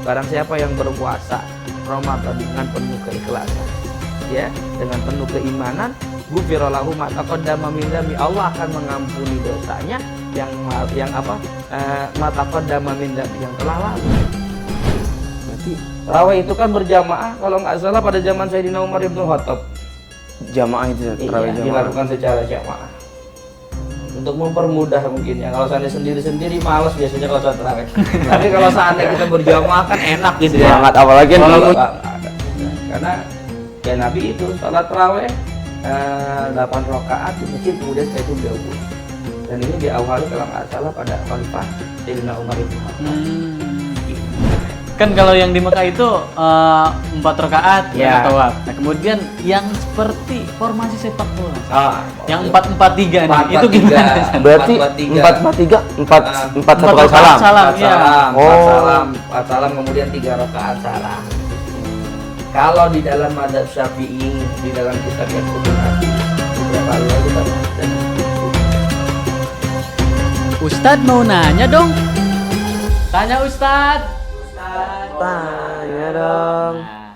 Barang siapa yang berpuasa Ramadan dengan penuh keikhlasan, ya, dengan penuh keimanan, ghufira lahu ma taqaddama min dzambi, Allah akan mengampuni dosanya yang ma taqaddama min dzambi, yang telah lalu. Berarti tarawih itu kan berjamaah, kalau nggak salah pada zaman Sayyidina Umar bin Khattab. Jamaah itu tarawih jamaah Dilakukan secara jamaah. Untuk mempermudah mungkin ya. Kalau seandainya sendiri-sendiri malas biasanya kalau sholat tarawih. Tapi kalau seandainya kita berjamaah kan enak gitu ya. semangat, apalagi Kalau karena ya Nabi itu sholat tarawih 8 rakaat di masjid, kemudian setelah itu beliau pulang. Dan ini diawali kalau nggak salah pada Khalifah Sayyidina Umar bin Khattab. Kan kalau yang di Mekah itu 4 rakaat Ya. tawaf. Nah, kemudian yang seperti formasi sepak bola. Yang 4-4-3 nih, 4-4-3. itu gimana? berarti 4-4-3. 4-4-3 satu kali salam. Salam, Empat ya. salam, Oh. empat salam, kemudian 3 rakaat salam. Kalau di dalam madzhab Syafi'i, di dalam kitab yang kutub Nabi, beberapa hari lalu kan ada. Ustadz mau nanya dong. Tanya Ustadz. Tanya dong. Nah,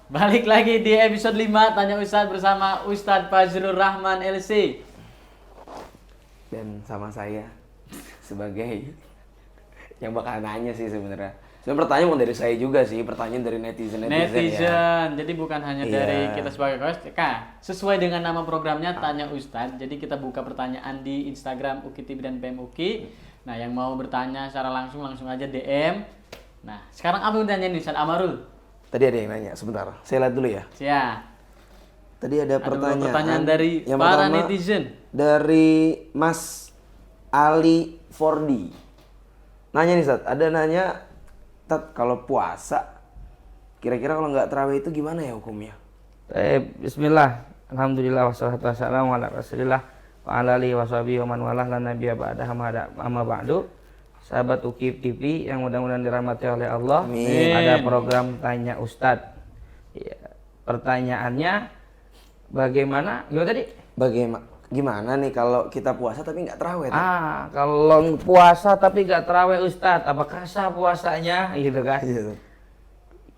balik lagi di episode 5 Tanya Ustadz bersama Ustadz Fazlur Rahman LC. Dan sama saya sebagai yang bakal nanya sih sebenarnya. Sebenarnya pertanyaan mau dari saya juga sih, pertanyaan dari netizen ya. Jadi bukan hanya Iya. dari kita sebagai host. Sesuai dengan nama programnya Tanya Ustadz. Jadi kita buka pertanyaan di Instagram UKI TV dan PMUKI. Nah, yang mau bertanya secara langsung aja DM. Nah, sekarang apa yang tanya nih Ustadz Amarul? Tadi ada yang nanya, sebentar. Saya lihat dulu ya. Siap. Tadi ada Pertanyaan dari yang para pertama netizen. dari Mas Ali Fordi. Nanya nih, Sat. Ada nanya, Tat, kalau puasa, kira-kira kalau nggak tarawih itu gimana ya hukumnya? Bismillah, alhamdulillah, wassalatu wassalamu ala rasulillah wa ala alihi wa sahbihi wa man walah lan nabiyya ba'da amma ba'du. Sahabat UKI TV yang mudah-mudahan dirahmati oleh Allah. Amin. Ada program Tanya Ustadz. Ya, pertanyaannya bagaimana? Gimana tadi? Gimana nih kalau kita puasa tapi nggak tarawih? Kalau puasa tapi nggak tarawih Ustadz, apakah sah puasanya? Gitu kan? Iya.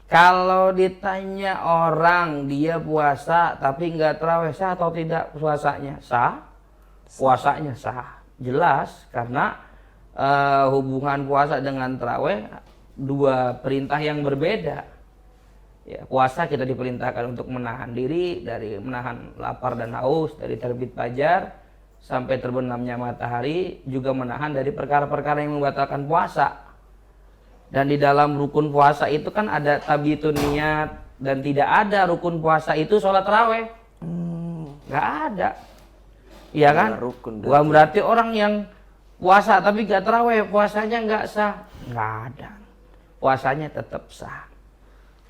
Kalau ditanya orang dia puasa tapi nggak tarawih, sah atau tidak puasanya? Sah. Puasanya sah. Jelas karena hubungan puasa dengan tarawih dua perintah yang berbeda. Ya, puasa kita diperintahkan untuk menahan diri dari menahan lapar dan haus dari terbit fajar sampai terbenamnya matahari, juga menahan dari perkara-perkara yang membatalkan puasa. Dan di dalam rukun puasa itu kan ada tabitun niat, dan tidak ada rukun puasa itu sholat tarawih. Nggak ada. Iya kan? Rukun Bukan berarti orang yang puasa tapi nggak tarawih puasanya nggak sah. Nggak ada. Puasanya tetap sah.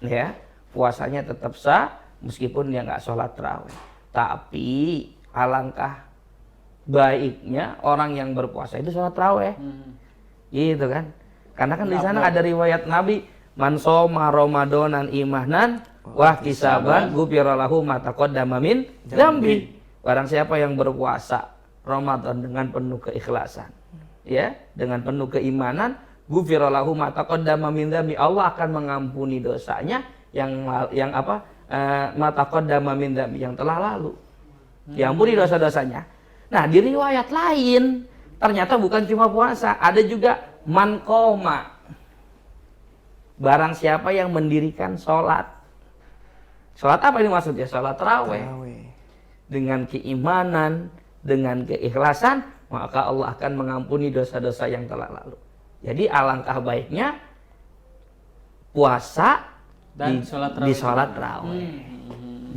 Ya, puasanya tetap sah meskipun dia nggak sholat tarawih. Tapi alangkah baiknya orang yang berpuasa itu sholat tarawih. Gitu kan? Karena kan di sana ada riwayat Nabi, man shoma ramadanan imanan wa hisaban ghufira lahu ma taqaddama min dzambi. Barang siapa yang berpuasa Ramadan dengan penuh keikhlasan, ya, dengan penuh keimanan, ghufira lahu ma taqaddama min dzambi, Allah akan mengampuni dosanya yang ma taqaddama min dzambi, yang telah lalu. Diampuni dosa-dosanya. Nah, di riwayat lain ternyata bukan cuma puasa, ada juga man qoma. Barang siapa yang mendirikan sholat. Sholat apa ini maksudnya? Sholat tarawih. Dengan keimanan, dengan keikhlasan, maka Allah akan mengampuni dosa-dosa yang telah lalu. Jadi alangkah baiknya puasa Dan di sholat tarawih.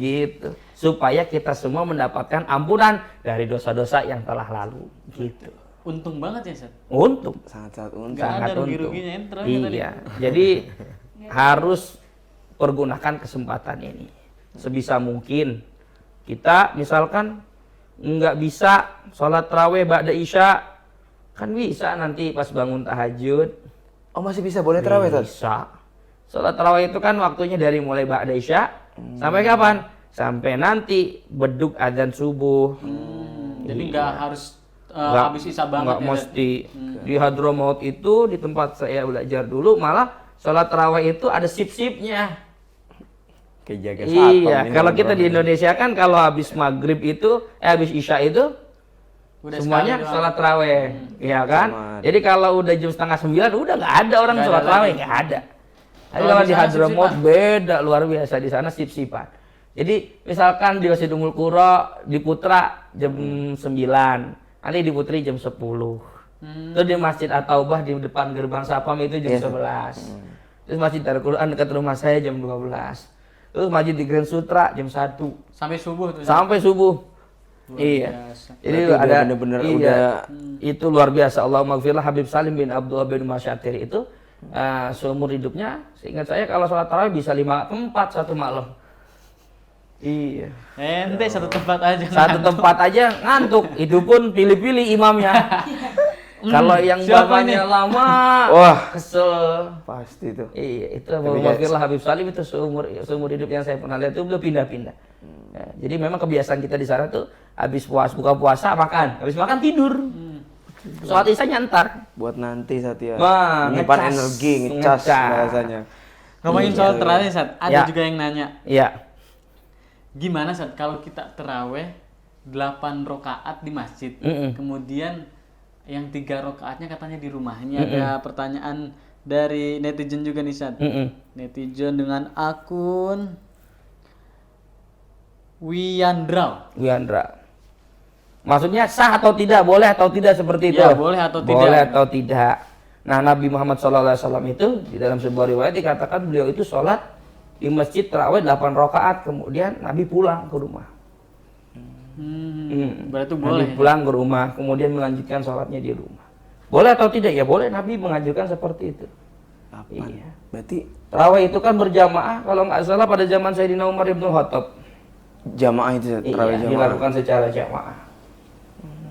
Gitu. Supaya kita semua mendapatkan ampunan dari dosa-dosa yang telah lalu. Gitu. Untung banget ya, Sat. Untung. Sangat untung. Nggak ada Sangat untung. rugi-ruginya ya, terakhir tadi. Iya. Jadi harus pergunakan kesempatan ini sebisa mungkin. Kita misalkan nggak bisa sholat tarawih ba'da isya, kan bisa nanti pas bangun tahajud. Oh, masih bisa boleh tarawih, Tat? Bisa. Sholat tarawih itu kan waktunya dari mulai ba'da isya sampai kapan? Sampai nanti beduk adzan subuh. Jadi nggak harus Nggak- habis isya banget nggak ya, Sat? mesti di Hadramaut itu, di tempat saya belajar dulu, malah sholat tarawih itu ada sip-sipnya. Kayak jaga satpam Iya, ini kalau kita ngobrol di ini. Indonesia kan kalau habis maghrib itu, habis isya itu Udah semuanya sekali doang. sholat tarawih, ya kan? Sama. Jadi kalau udah jam 8:30 udah nggak ada orang Nggak ada sholat tarawih, lagi. nggak ada. Tapi Kalau kalau di di sana Hadramaut sip-sipan. beda luar biasa, di sana sip-sipan. Jadi misalkan di Masjid Ummul Qura di Putra jam 9, nanti di Putri jam 10. Terus di Masjid At-Taubah di depan gerbang Sapam itu jam 11. Terus Masjid Darul Quran dekat rumah saya jam 12. Terus masjid di Grand Sutra jam 1 Sampai subuh tuh. sampai subuh. Luar Iya. biasa. Jadi Berarti udah ada bener-bener iya, udah- itu luar biasa. Allahumma gfirlah Habib Salim bin Abdullah bin Masyatir itu seumur hidupnya, seingat saya kalau sholat tarawih bisa 5 tempat satu malam. Iya. Ente satu tempat aja. Satu tempat aja ngantuk. Itu pun pilih-pilih imamnya. Kalau yang siapa bapaknya ini? lama, Wah. kesel. Pasti tuh. Iya, itu Tapi Allahumma Habib Salim itu seumur hidup yang saya pernah lihat itu beliau pindah-pindah. Ya, jadi memang kebiasaan kita di sana tuh habis buka puasa makan, habis makan tidur. Sholat isya ntar. Buat nanti Satya. Wah, Menyimpan ngecas. energi, ngecas Ngecas. bahasanya. Ngomongin Iya. soal terawih, Sat. Ada Ya. juga yang nanya, Iya. gimana Sat kalau kita terawih 8 rakaat di masjid, kemudian yang 3 rakaatnya katanya di rumah. Ini ada pertanyaan dari netizen juga nih, Sat. Netizen dengan akun Wiyandraw. Wiandra. Maksudnya sah atau tidak, boleh atau tidak seperti itu? Ya, boleh atau tidak. Boleh atau tidak. Nah, Nabi Muhammad SAW itu di dalam sebuah riwayat dikatakan beliau itu sholat di masjid tarawih 8 rakaat, kemudian Nabi pulang ke rumah. Berarti Nabi boleh. pulang ke rumah, kemudian melanjutkan sholatnya di rumah. Boleh atau tidak? Ya boleh, Nabi mengajarkan seperti itu. Iya. Berarti Tarawih itu kan berjamaah, kalau nggak salah pada zaman Sayyidina Umar ibn Khattab. jamaah itu terawih Iya, jamaah. dilakukan secara jamaah.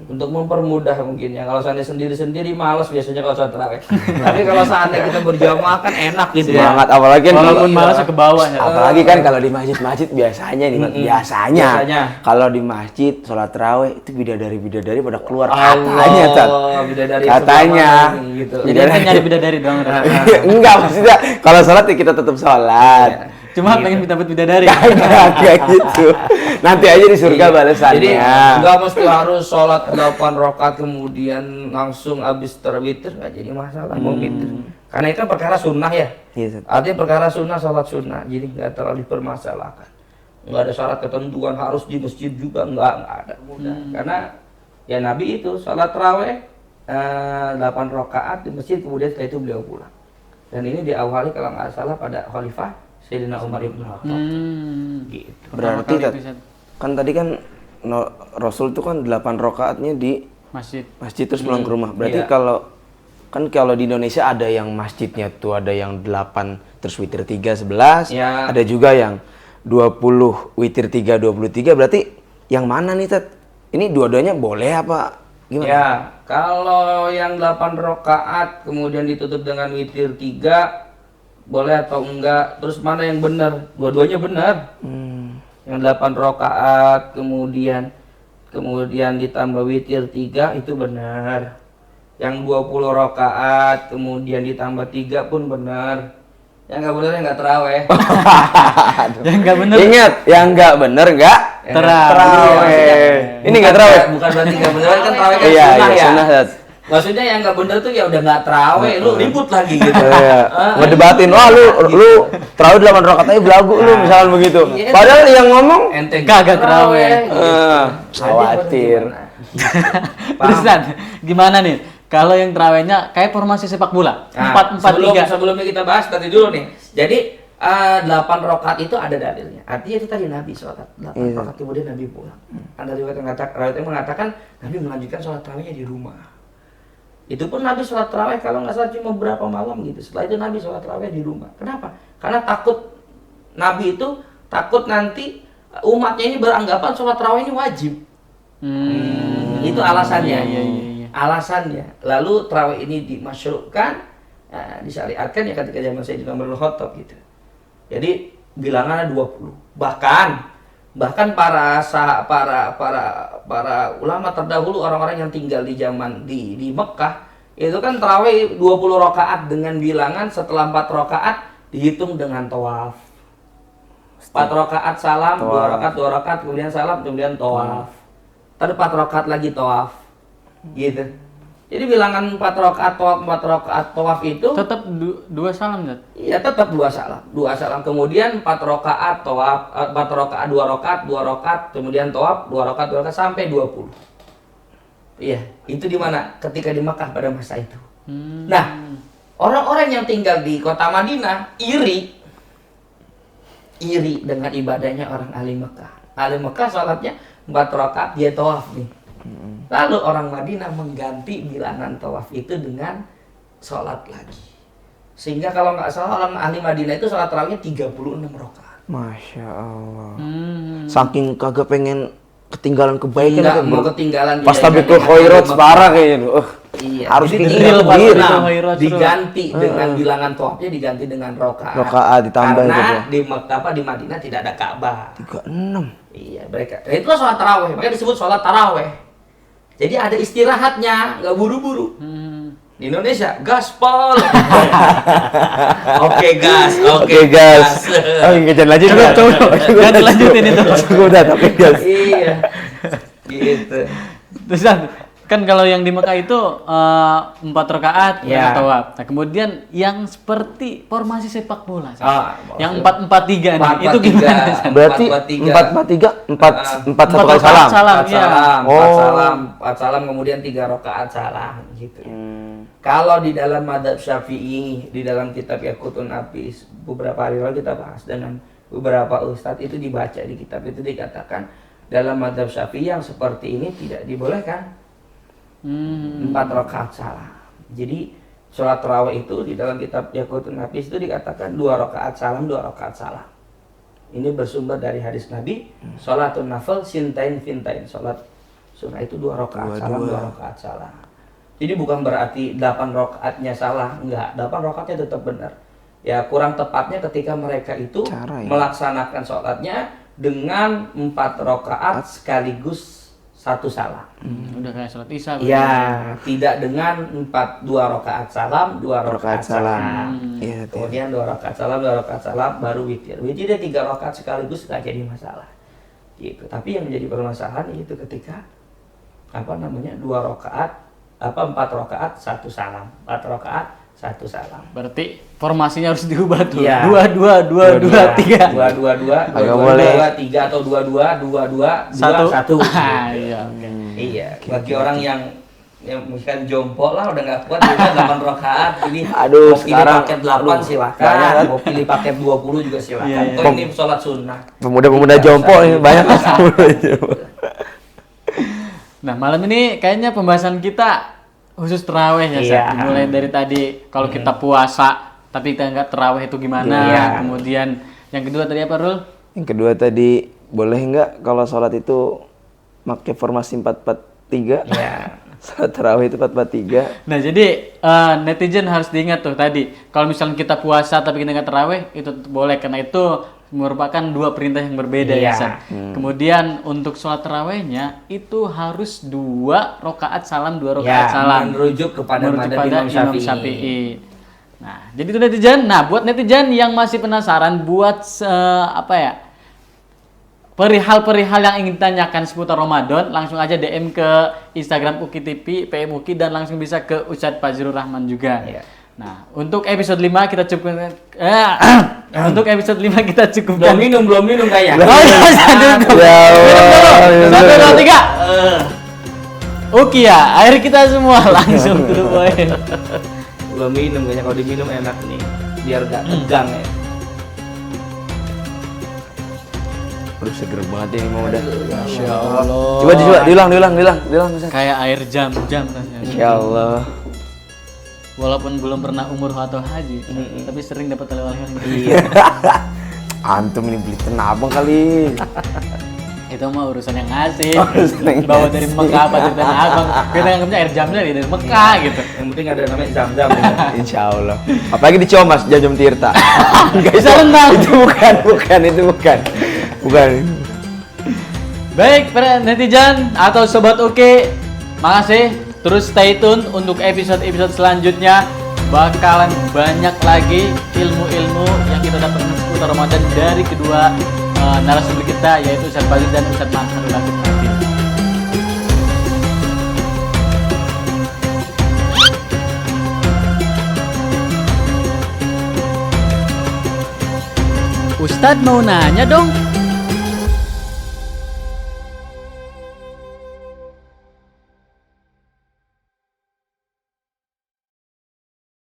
Untuk mempermudah mungkin ya. Kalau seandainya sendiri-sendiri malas biasanya kalau sholat tarawih. Tapi kalau seandainya kita berjamaah kan enak gitu ya. Semangat apalagi kan Walaupun kalau- malas ke bawah ya. apalagi kan kalau di masjid-masjid biasanya nih, biasanya Biasanya. kalau di masjid sholat tarawih itu bidadari pada keluar Allah, katanya, Tat. bidadari Katanya. sebelah mana nih, gitu. Jadi ente nyari bidadari doang. Rat. Enggak, maksudnya kalau sholat ya kita tetap sholat. Cuma pengen dapat bidadari. Kayak gitu. Nanti aja di surga balasannya. Jadi nggak mesti harus sholat 8 rakaat kemudian langsung habis terwitir, nggak jadi masalah mau witir. Karena itu kan perkara sunnah ya. Iya, Tat. Artinya perkara sunnah, sholat sunnah, jadi nggak terlalu dipermasalahkan. Nggak ada syarat ketentuan harus di masjid juga, nggak ada. Karena ya Nabi itu sholat tarawih 8 rakaat di masjid, kemudian setelah itu beliau pulang. Dan ini diawali kalau nggak salah pada Khalifah Sayyidina Umar ibn Khattab. Gitu. Berarti Pertama Tat, kali itu, Sat. kan tadi kan Rasul itu kan 8 rakaatnya di Masjid. masjid terus pulang ke rumah. Berarti Iya. kalau di Indonesia ada yang masjidnya tuh ada yang 8 terus witir 3 11, Iya. ada juga yang 20 witir 3 23. Berarti yang mana nih, Tat? Ini dua-duanya boleh apa gimana? Ya, kalau yang 8 rakaat kemudian ditutup dengan witir 3 boleh atau enggak? Terus mana yang benar? Dua-duanya benar. Yang 8 rakaat kemudian ditambah witir 3 itu benar. Yang 20 rakaat kemudian ditambah 3 pun benar. Yang enggak benar yang enggak terawih. Yang enggak bener. Ingat, yang nggak bener nggak terawih. Ini nggak terawih. Bukan berarti enggak benar kan terawih kan Iya, sunnah iya, ya. sunnah, Tat. Maksudnya yang nggak bener tuh ya udah nggak terawih, lu ribut lagi gitu. Iya. Ngedebatin, wah lu terawih 8 rakaat aja belagu lu misalnya begitu. Iya. Padahal yang ngomong Ente Kagak terawih. khawatir. Terus Sat, gimana nih? Kalau yang terawihnya kayak formasi sepak bola. 4-4-3. Sebelumnya kita bahas tadi dulu nih. Jadi 8 rakaat itu ada dalilnya. Artinya itu tadi Nabi sholat 8 rakaat kemudian Nabi pulang. Ada riwayat yang mengatakan Nabi melanjutkan sholat tarawihnya di rumah. Itu pun Nabi sholat tarawih kalau nggak salah cuma beberapa malam gitu. Setelah itu Nabi sholat tarawih di rumah. Kenapa? Karena Nabi itu takut nanti umatnya ini beranggapan sholat tarawih ini wajib. Itu alasannya. Iya. Alasannya. Lalu tarawih ini dimasyru'kan, disyariatkan ya ketika zaman Sayyidina Umar bin Khattab gitu. Jadi bilangannya 20. Bahkan para ulama terdahulu, orang-orang yang tinggal di zaman di Mekah Itu kan tarawih 20 rakaat dengan bilangan setelah 4 rakaat dihitung dengan tawaf. 4 rakaat salam, 2 rakaat, 2 rakaat, kemudian salam, kemudian tawaf. Tadi 4 rakaat lagi tawaf. Gitu. Jadi bilangan 4 rakaat tawaf itu Tetap dua salam, Zat? iya tetap 2 salam. 2 salam kemudian 4 rakaat tawaf, 4 rakaat 2 rakaat, 2 rakaat, kemudian tawaf, 2 rakaat, 2 rakaat sampai 20. Iya, itu di mana? Ketika di Makkah pada masa itu. Nah, orang-orang yang tinggal di kota Madinah iri dengan ibadahnya orang ahli Mekah. Ahli Mekah sholatnya 4 rakaat dia tawaf nih. Lalu orang Madinah mengganti bilangan tawaf itu dengan sholat lagi. Sehingga kalau nggak salah orang ahli Madinah itu sholat tarawihnya 36 rakaat. Masya Allah. Saking kagak pengen ketinggalan kebaikan Nggak kan, mau bro. ketinggalan Pas dia tabikul jadi khairat ahli separah kayaknya tuh. Iya, Harus jadi kayak drill gitu, pas gitu. enam, Khairat, diganti dengan bilangan tawafnya diganti dengan rokaat. Rokaat ditambah karena gitu. di Mekah di Madinah tidak ada Ka'bah. 36. Iya, mereka. Nah, itulah sholat taraweh, makanya disebut sholat taraweh. Jadi ada istirahatnya, nggak buru-buru. Di Indonesia, gaspol. Oke gas. Oke, gas. Oh, jangan lanjut. Jangan dilanjutin itu. Udah, tapi gas. Iya, gitu. Terus Zat, kan kalau yang di Mekah itu 4 rakaat Ya. tawaf. Nah, kemudian yang seperti formasi sepak bola, Zat. Ah, yang 4-4-3 nih, itu 4-4-3. gimana, Zat? Berarti 4-4-3. 4 satu kali salam. Salam, Empat iya. salam, Oh. 4 salam, kemudian 3 rakaat salam, gitu. Kalau di dalam madhab Syafi'i, di dalam kitab Yaqutun Nafis, beberapa hari lalu kita bahas dengan beberapa ustadz itu dibaca di kitab itu dikatakan dalam madhab Syafi'i yang seperti ini tidak dibolehkan 4 rakaat salam. Jadi sholat tarawih itu di dalam kitab Yaqutun Nafis itu dikatakan 2 rakaat salam, 2 rakaat salam. Ini bersumber dari hadis Nabi, sholatun nafil sintain fintain. Sholat sunnah itu 2 rakaat salam, 2 rakaat salam. Jadi bukan berarti 8 rakaatnya salah, enggak. 8 rakaatnya tetap benar. Ya kurang tepatnya ketika mereka itu Cara, ya? melaksanakan sholatnya dengan 4 rakaat sekaligus 1 salam. Udah kayak sholat Isya. Ya, tidak dengan 2 rakaat salam, 2 rakaat salam. Iya, Kemudian 2 rakaat salam, 2 rakaat salam, baru witir. Witirnya 3 rakaat sekaligus nggak jadi masalah. Gitu. Tapi yang menjadi permasalahan itu ketika 2 rakaat 4 rakaat 1 salam. 4 rakaat 1 salam. Berarti formasinya harus diubah tuh. Iya. 2-2-2-2-3. 2-2-2, Agak boleh. 2-3 atau 2-2, 2-2, 1. 2-1. Iya, oke. Iya, bagi orang yang misalkan jompo lah udah nggak kuat juga 8 rakaat ini Aduh, mau pilih sekarang, paket 8 banyak silakan, kan? mau pilih paket 20 juga silakan. Iya, iya. Toh ini sholat sunnah. Pemuda-pemuda jompo ini banyak. Nah, malam ini kayaknya pembahasan kita khusus terawih ya, Iya. Zat. Mulai dari tadi kalau kita puasa tapi kita nggak terawih itu gimana? Iya. Kemudian yang kedua tadi apa, Rul? Yang kedua tadi, boleh nggak kalau sholat itu pakai formasi 4-4-3? Iya. Sholat tarawih itu 4-4-3. Nah, jadi netizen harus diingat tuh tadi. Kalau misalnya kita puasa tapi kita nggak terawih, itu tetap boleh karena itu merupakan 2 perintah yang berbeda Iya. ya, Zat. Kemudian untuk sholat terawihnya itu harus 2 rakaat salam, 2 rakaat Ya, salam. merujuk kepada Merujuk madhab pada Imam Imam Syafi'i. Syafi'i. Nah, jadi itu netizen. Nah, buat netizen yang masih penasaran buat perihal-perihal yang ingin ditanyakan seputar Ramadan, langsung aja DM ke Instagram Uki TV, PM Uki, dan langsung bisa ke Ustadz Fazlur Rahman juga. Iya. Nah, untuk episode 5 kita cukupkan untuk episode 5 kita cukupkan. Belum minum kayaknya. Oh iya, satu, Ya Allah. 1, 2, 3. Uki ya, air kita semua langsung dulu, boy. Belum minum kayaknya, kalau diminum enak nih, biar gak tegang ya. Aduh, seger banget ini mau udah. Masya Allah. Coba diulang. Ustaz. Kayak air jam-jam rasanya. Insya Allah. Walaupun belum pernah umur atau haji, tapi sering dapat oleh-oleh. Iya. Antum ini beli tenabang kali. Itu mah urusan yang ngasih. Urusan yang Bawa ngasih. dari Mekah apa dari Tanah Abang. Kita nganggapnya air jamnya dari Mekah gitu. Yang penting ada namanya jam-jam. Ya. Insya Allah. Apalagi di Comas, Jam Tirta. Bisa renang. Itu bukan. Bukan. Baik, para netizen atau sobat Oke, makasih. Terus stay tune untuk episode-episode selanjutnya. Bakalan banyak lagi ilmu-ilmu yang kita dapatkan seputar Ramadan dari kedua narasumber kita, yaitu Ustadz Bagir dan Ustadz Mansur Latif nanti. Ustadz mau nanya dong.